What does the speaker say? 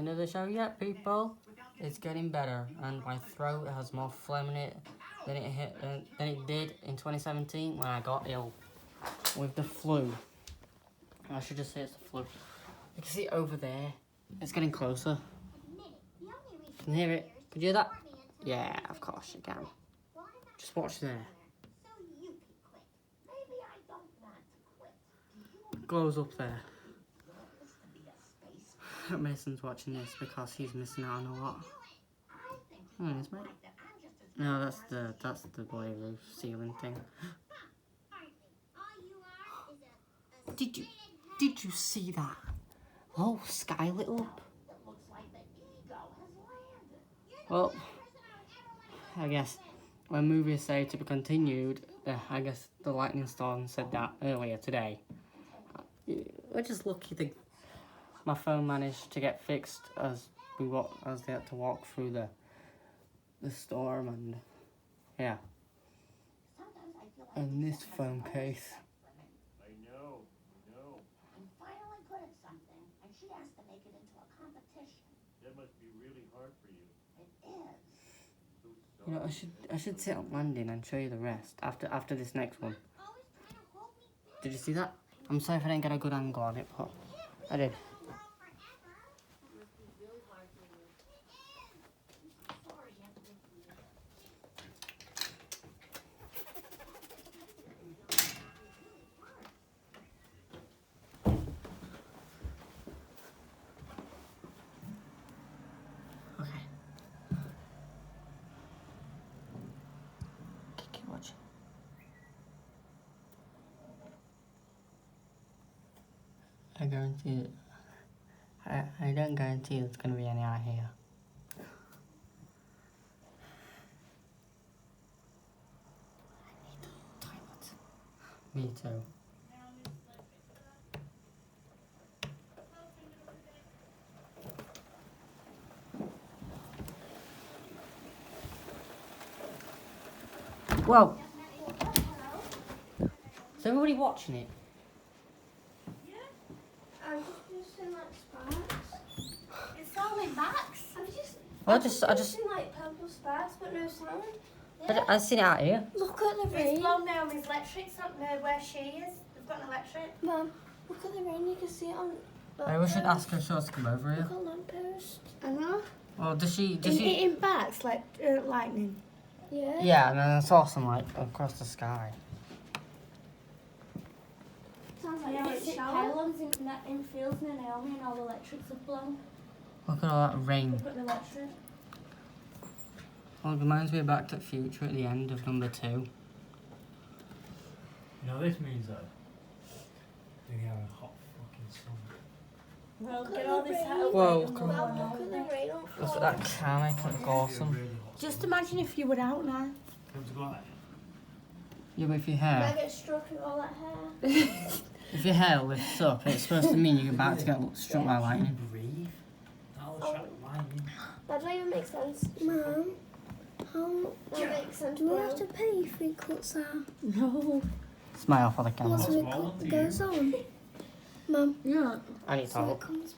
end of the show yet, people. It's getting better, and my throat has more phlegm in it than it did in 2017 when I got ill with the flu. I should just say it's the flu. You can see it over there. It's getting closer. Can you hear it? Could you hear that? Yeah, of course you can. Just watch there. Glows up there. Mason's watching this because he's missing out on a lot. Oh, yes, mate. No, that's the boy roof ceiling thing. Did you see that? Oh, sky lit up. Well, I guess when movies say to be continued, I guess the Lightning Storm said that earlier today. We're just lucky that my phone managed to get fixed as they had to walk through the storm, and yeah. And this phone case. I know. I'm finally good at something, and she has to make it into a competition. That must be really hard for you. It is. You know, I should sit on landing and show you the rest after this next one. Did you see that? I'm sorry if I didn't get a good angle on it, but I did. Keep watching. I guarantee it. I don't guarantee there's gonna be any out here. I need the toilet. Me too. Whoa! Is everybody watching it? I'm just using like sparks. It's all in backs. I just using like purple sparks, but no sound. I seen it out here. Look at the rain. It's blown Naomi's electric's up near where she is. They've got an electric. Mum, look at the rain. You can see it on. Maybe we should ask her so to come over here. Look at lamppost. I know. Well, does she? In backs like lightning. Yeah. Yeah, and then I saw some like across the sky. Sounds like Yeah, it's it's shower. pylons in fields near Naomi and all the electrics have blown. Look at all that rain. They've got an electric. Well, it reminds me of Back to the Future at the end of number 2. You know, this means that we have a hot fucking summer. Well, Look get at all the this rain. out. Whoa, and come we'll Mum, go look at on. the rain on Look floor. at that car, make it look awesome. Really hot Just summer. imagine if you were out now. Come to go out. Yeah, but if your I hair, get struck with all that hair. if your hair lifts up, it's supposed to mean you're about to get struck by lightning. Breathe. That'll attract lightning. That don't even make sense. Mum, how that makes sense? Do we have to pay if we cuts out? No. Smile for the camera. Once we cut goes on. Mum, Yeah. I need to so it talk. comes